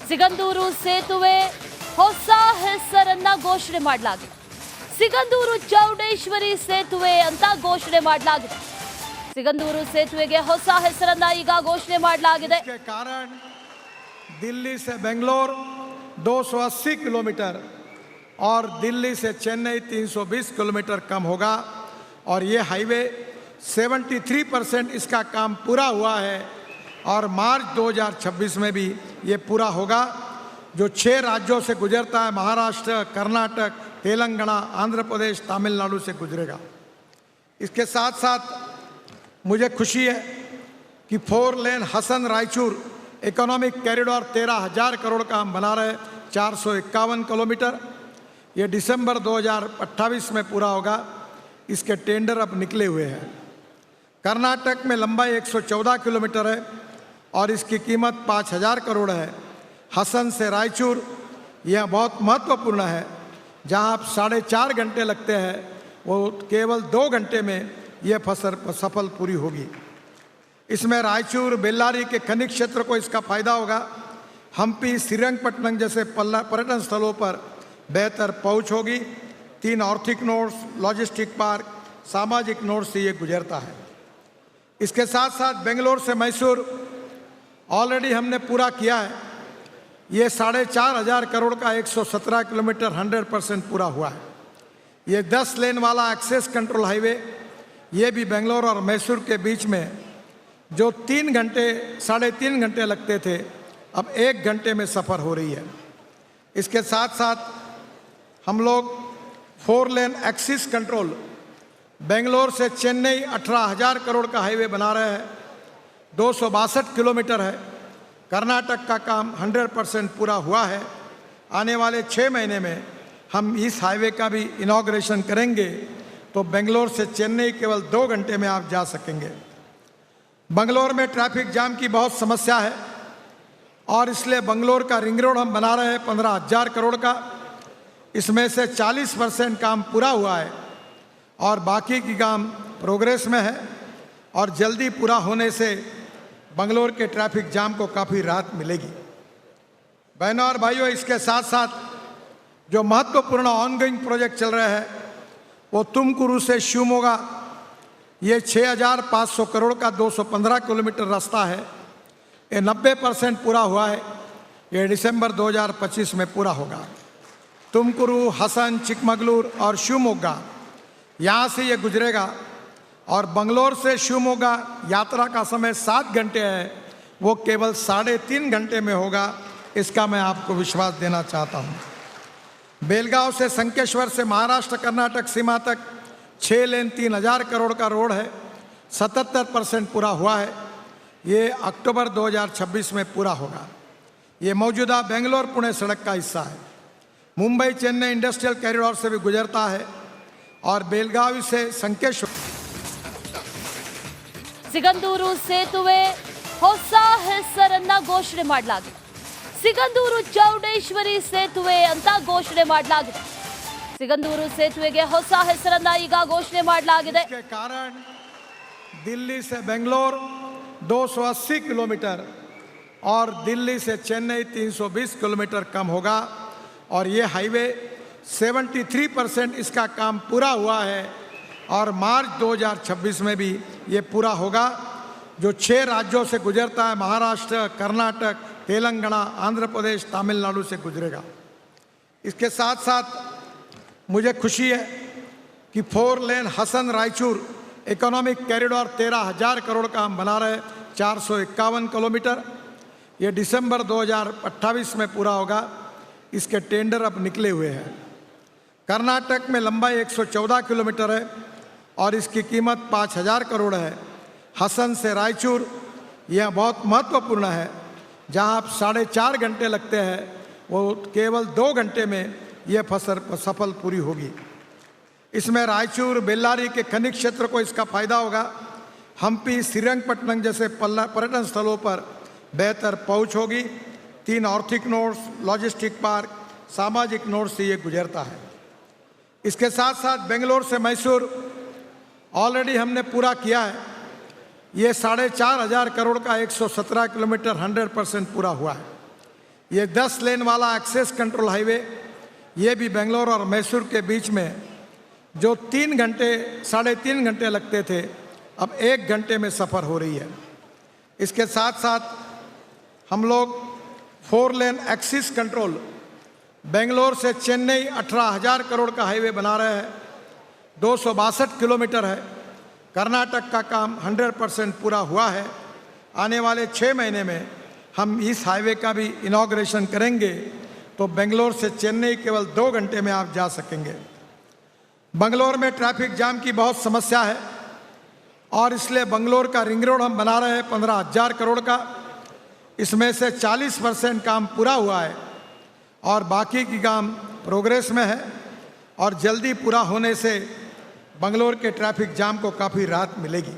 ಸಿಗಂದೂರು ಸೇತುವೆ ಹೊಸ ಹೆಸರನ್ನ ಘೋಷಣೆ ಮಾಡಲಾಗಿದೆ. ಸಿಗಂದೂರು ಚೌಡೇಶ್ವರಿ ಸೇತುವೆ ಅಂತ ಘೋಷಣೆ ಮಾಡಲಾಗಿದೆ. ಸಿಗಂದೂರು ಸೇತುವೆಗೆ ಹೊಸ ಹೆಸರನ್ನ ಈಗ ಘೋಷಣೆ ಮಾಡಲಾಗಿದೆ. इसके कारण दिल्ली से बेंगलोर 280 किलोमीटर और दिल्ली से चेन्नई 320 किलोमीटर कम होगा और ये हाईवे 73% इसका काम पूरा हुआ है और मार्च 2026 में भी ये पूरा होगा। जो 6 राज्यों से गुजरता है, महाराष्ट्र, कर्नाटक, तेलंगाना, आंध्र प्रदेश, तमिलनाडु से गुजरेगा। इसके साथ साथ मुझे खुशी है कि 4 लेन हसन रायचूर इकोनॉमिक कॉरिडोर 13,000 करोड़ का हम बना रहे, 451 किलोमीटर। ये दिसंबर 2028 में पूरा होगा। इसके टेंडर अब निकले हुए हैं। कर्नाटक में लंबाई 114 किलोमीटर है और इसकी कीमत 5,000 करोड़ है। हसन से रायचूर यह बहुत महत्वपूर्ण है। जहां आप 4.5 घंटे लगते हैं वो केवल 2 घंटे में यह सफल पूरी होगी। इसमें रायचूर बेल्लारी के खनिज क्षेत्र को इसका फायदा होगा। हम्पी श्रीरंगपट्टनम जैसे पर्यटन स्थलों पर बेहतर पहुंच होगी। 3 आर्थिक नोड्स, लॉजिस्टिक पार्क, सामाजिक नोड से ये गुजरता है। इसके साथ साथ बेंगलोर से मैसूर ऑलरेडी हमने पूरा किया है। ये 4,500 करोड़ का 117 किलोमीटर 100% पूरा हुआ है। ये 10 लेन वाला एक्सेस कंट्रोल हाईवे, ये भी बेंगलोर और मैसूर के बीच में जो 3 घंटे 3.5 घंटे लगते थे अब 1 घंटे में सफ़र हो रही है। इसके साथ साथ हम लोग 4 लेन एक्सिस कंट्रोल बेंगलोर से चेन्नई 18,000 करोड़ का हाईवे बना रहे हैं, 262 किलोमीटर है। कर्नाटक का काम 100% पूरा हुआ है। आने वाले 6 महीने में हम इस हाईवे का भी इनॉग्रेशन करेंगे तो बेंगलोर से चेन्नई केवल 2 घंटे में आप जा सकेंगे। बंगलोर में ट्रैफिक जाम की बहुत समस्या है और इसलिए बंगलोर का रिंग रोड हम बना रहे हैं 15,000 करोड़ का। इसमें से 40% काम पूरा हुआ है और बाकी की काम प्रोग्रेस में है और जल्दी पूरा होने से बंगलोर के ट्रैफिक जाम को काफ़ी राहत मिलेगी। बहनों और भाइयों, इसके साथ साथ जो महत्वपूर्ण ऑनगोइंग प्रोजेक्ट चल रहे हैं वो तुमकुरू से शिवमोगा, ये 6,500 करोड़ का 215 किलोमीटर रास्ता है। ये 90% पूरा हुआ है। ये दिसंबर 2025 में पूरा होगा। तुमकुरू, हसन, चिकमगलूर और शिवमोगा यहाँ से ये गुजरेगा और बंगलोर से शिवमोगा यात्रा का समय 7 घंटे है, वो केवल 3.5 घंटे में होगा। इसका मैं आपको विश्वास देना चाहता हूँ। बेलगांव से संकेश्वर से महाराष्ट्र कर्नाटक सीमा तक 6 लेन 3,000 करोड़ का रोड है, 77% पूरा हुआ है। ये अक्टूबर 2026 में पूरा होगा। ये मौजूदा बेंगलोर पुणे सड़क का हिस्सा है। मुंबई चेन्नई इंडस्ट्रियल कॉरिडोर से भी गुजरता है और बेलगावी से संकेश्वर। ಸಿಗಂದೂರು ಸೇತುವೆ ಹೊಸ ಹೆಸರನ್ನ ಘೋಷಣೆ ಮಾಡಲಾಗಿದೆ. ಸಿಗಂದೂರು ಚೌಡೇಶ್ವರಿ ಸೇತುವೆ ಅಂತ ಘೋಷಣೆ ಮಾಡಲಾಗಿದೆ. ಸಿಗಂದೂರು ಸೇತುವೆಗೆ ಹೊಸ ಹೆಸರನ್ನ ಈಗ ಘೋಷಣೆ ಮಾಡಲಾಗಿದೆ. इसके कारण दिल्ली से बेंगलोर 280 किलोमीटर और दिल्ली से चेन्नई 320 किलोमीटर कम होगा और ये हाईवे 73% इसका काम पूरा हुआ है और मार्च 2026 में भी ये पूरा होगा। जो 6 राज्यों से गुजरता है, महाराष्ट्र, कर्नाटक, तेलंगाना, आंध्र प्रदेश, तमिलनाडु से गुजरेगा। इसके साथ साथ मुझे खुशी है कि 4 लेन हसन रायचूर इकोनॉमिक कॉरिडोर 13,000 करोड़ का हम बना रहे, 451 किलोमीटर। ये दिसंबर 2028 में पूरा होगा। इसके टेंडर अब निकले हुए हैं। कर्नाटक में लंबाई 114 किलोमीटर है और इसकी कीमत 5,000 करोड़ है। हसन से रायचूर यह बहुत महत्वपूर्ण है। जहां आप 4.5 घंटे लगते हैं वो केवल 2 घंटे में यह सफल पूरी होगी। इसमें रायचूर बेल्लारी के खनिज क्षेत्र को इसका फायदा होगा। हम्पी श्रीरंगपट्टनम जैसे पर्यटन स्थलों पर बेहतर पहुंच होगी। 3 आर्थिक नोड्स, लॉजिस्टिक पार्क, सामाजिक नोड से ये गुजरता है। इसके साथ साथ बेंगलोर से मैसूर ऑलरेडी हमने पूरा किया है। ये 4,500 करोड़ का 117 किलोमीटर 100% पूरा हुआ है। ये 10 लेन वाला एक्सेस कंट्रोल हाईवे, ये भी बेंगलोर और मैसूर के बीच में जो 3 घंटे 3.5 घंटे लगते थे, अब 1 घंटे में सफ़र हो रही है। इसके साथ साथ हम लोग 4 लेन एक्सिस कंट्रोल बेंगलोर से चेन्नई 18,000 करोड़ का हाईवे बना रहे हैं, 262 किलोमीटर है। कर्नाटक का काम 100% पूरा हुआ है। आने वाले 6 महीने में हम इस हाईवे का भी इनॉग्रेशन करेंगे, तो बेंगलोर से चेन्नई केवल 2 घंटे में आप जा सकेंगे। बंगलोर में ट्रैफिक जाम की बहुत समस्या है और इसलिए बंगलोर का रिंग रोड हम बना रहे हैं 15,000 करोड़ का। इसमें से 40% काम पूरा हुआ है और बाकी की काम प्रोग्रेस में है, और जल्दी पूरा होने से बंगलोर के ट्रैफिक जाम को काफ़ी राहत मिलेगी।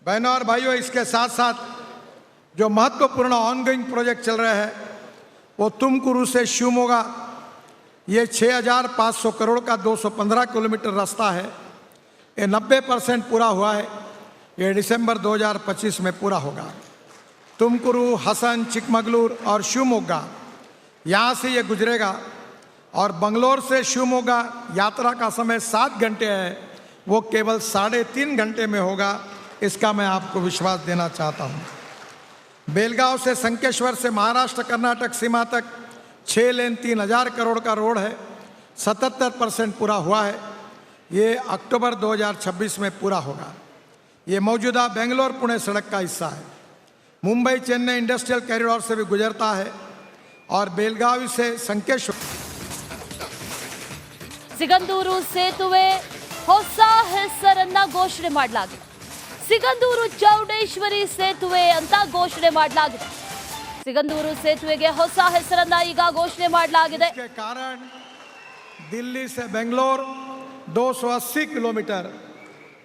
बहनों और भाइयों, इसके साथ साथ जो महत्वपूर्ण ऑनगोइंग प्रोजेक्ट चल रहे हैं वो तुमकुरू से शिवमोगा, ये 6,500 करोड़ का 215 किलोमीटर रास्ता है। ये 90% पूरा हुआ है। ये दिसंबर 2025 में पूरा होगा। तुमकुरू, हसन, चिकमगलूर और शिवमोगा, यहाँ से ये गुजरेगा, और बंगलोर से शिवमोगा यात्रा का समय 7 घंटे है, वो केवल 3.5 घंटे में होगा। इसका मैं आपको विश्वास देना चाहता हूँ। बेलगांव से संकेश्वर से महाराष्ट्र कर्नाटक सीमा तक 6 लेन 3,000 करोड़ का रोड है, 77% पूरा हुआ है। ये अक्टूबर 2026 में पूरा होगा। ये मौजूदा बेंगलोर पुणे सड़क का हिस्सा है। मुंबई चेन्नई इंडस्ट्रियल कॉरिडोर से भी गुजरता है और बेलगावी से संकेश्वर। ಸಿಗಂದೂರು ಸೇತುವೆ ಹೊಸ ಹೆಸರನ್ನ ಘೋಷಣೆ ಮಾಡಲಾಗಿದೆ. ಸಿಗಂದೂರು ಚೌಡೇಶ್ವರಿ ಸೇತುವೆ ಅಂತ ಘೋಷಣೆ ಮಾಡಲಾಗಿದೆ. ಸಿಗಂದೂರು ಸೇತುವೆಗೆ ಹೊಸ ಹೆಸರನ್ನ ಈಗ ಘೋಷಣೆ ಮಾಡಲಾಗಿದೆ. के कारण दिल्ली से बेंगलोर 280 किलोमीटर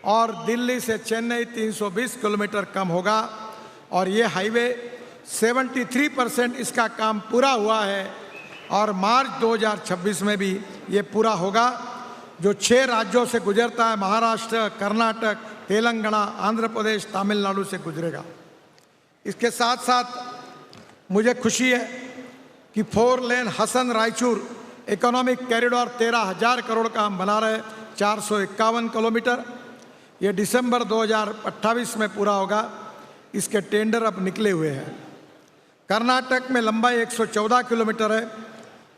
और दिल्ली से चेन्नई 320 किलोमीटर कम होगा, और ये हाईवे 73% इसका काम पूरा हुआ है, और मार्च 2026 में भी ये पूरा होगा। जो 6 राज्यों से गुजरता है, महाराष्ट्र, कर्नाटक, तेलंगाना, आंध्र प्रदेश, तमिलनाडु से गुजरेगा। इसके साथ साथ मुझे खुशी है कि 4 लेन हसन रायचूर इकोनॉमिक कॉरिडोर 13,000 करोड़ का हम बना रहे, 451 किलोमीटर। ये दिसंबर 2028 में पूरा होगा। इसके टेंडर अब निकले हुए हैं। कर्नाटक में लंबाई 114 किलोमीटर है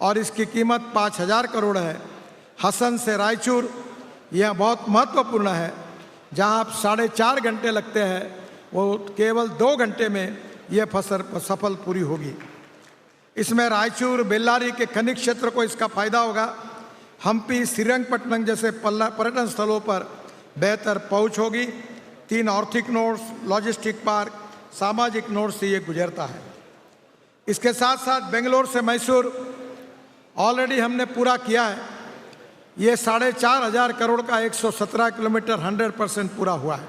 और इसकी कीमत 5,000 करोड़ है। हसन से रायचूर यह बहुत महत्वपूर्ण है। जहां आप 4.5 घंटे लगते हैं, वो केवल 2 घंटे में यह सफल पूरी होगी। इसमें रायचूर बेल्लारी के खनिज क्षेत्र को इसका फायदा होगा। हम्पी, श्रीरंगपट्टनम जैसे पर्यटन स्थलों पर बेहतर पहुंच होगी। 3 आर्थिक नोड्स, लॉजिस्टिक पार्क, सामाजिक नोड से ये गुजरता है। इसके साथ साथ बेंगलोर से मैसूर ऑलरेडी हमने पूरा किया है। ये 4,500 करोड़ का 117 किलोमीटर 100% पूरा हुआ है।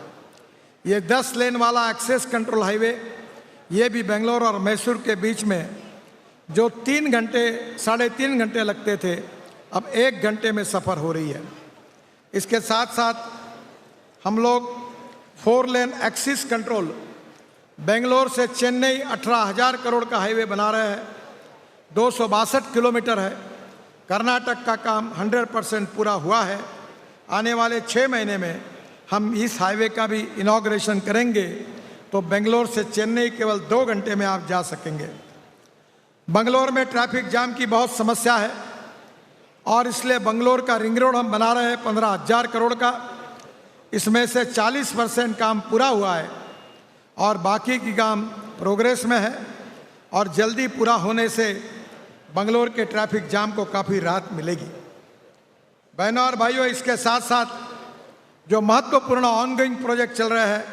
ये 10 लेन वाला एक्सेस कंट्रोल हाईवे, ये भी बेंगलोर और मैसूर के बीच में जो 3 घंटे 3.5 घंटे लगते थे, अब 1 घंटे में सफ़र हो रही है। इसके साथ साथ हम लोग 4 लेन एक्सिस कंट्रोल बेंगलोर से चेन्नई 18,000 करोड़ का हाईवे बना रहे हैं, 262 किलोमीटर है। कर्नाटक का काम 100% पूरा हुआ है। आने वाले 6 महीने में हम इस हाईवे का भी इनॉग्रेशन करेंगे, तो बेंगलोर से चेन्नई केवल 2 घंटे में आप जा सकेंगे। बंगलोर में ट्रैफिक जाम की बहुत समस्या है और इसलिए बंगलोर का रिंग रोड हम बना रहे हैं 15,000 करोड़ का। इसमें से 40% काम पूरा हुआ है और बाकी की काम प्रोग्रेस में है, और जल्दी पूरा होने से बंगलोर के ट्रैफिक जाम को काफ़ी राहत मिलेगी। बहनों और भाइयों, इसके साथ साथ जो महत्वपूर्ण ऑनगोइंग प्रोजेक्ट चल रहे हैं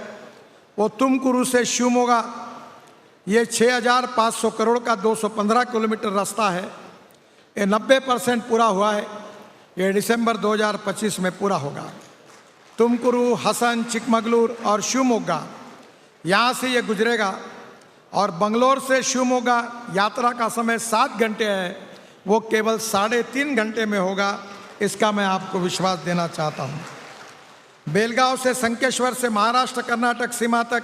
वो तुमकुरू से शिवमोगा, ये 6,500 करोड़ का 215 किलोमीटर रास्ता है। ये 90% पूरा हुआ है। ये दिसंबर 2025 में पूरा होगा। तुमकुरू, हसन, चिकमगलूर और शिवमोगा, यहाँ से ये गुजरेगा, और बंगलोर से शिवमोगा यात्रा का समय 7 घंटे है, वो केवल 3.5 घंटे में होगा। इसका मैं आपको विश्वास देना चाहता हूँ। बेलगांव से संकेश्वर से महाराष्ट्र कर्नाटक सीमा तक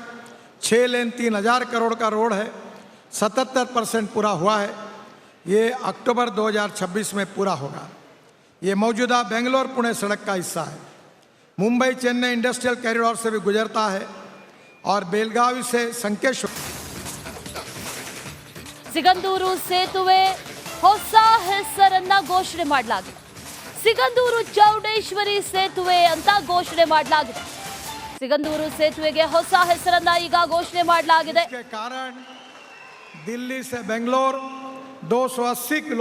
6 लेन 3,000 करोड़ का रोड है, 77% पूरा हुआ है। ये अक्टूबर 2026 में पूरा होगा। ये मौजूदा बेंगलोर पुणे सड़क का हिस्सा है। मुंबई चेन्नई इंडस्ट्रियल कॉरिडोर से भी गुजरता है और बेलगावी से संकेश्वर। ಸಿಗಂದೂರು ಸೇತುವೆ ಹೊಸ ಹೆಸರನ್ನ ಘೋಷಣೆ ಮಾಡಲಾಗಿದೆ. ಸಿಗಂದೂರು ಚೌಡೇಶ್ವರಿ ಸೇತುವೆ ಅಂತ ಘೋಷಣೆ ಮಾಡಲಾಗಿದೆ. ಸಿಗಂದೂರು ಸೇತುವೆಗೆ ಹೊಸ ಹೆಸರನ್ನ ಈಗ ಘೋಷಣೆ ಮಾಡಲಾಗಿದೆ. इसके कारण दिल्ली से बेंगलोर 280 किलोमीटर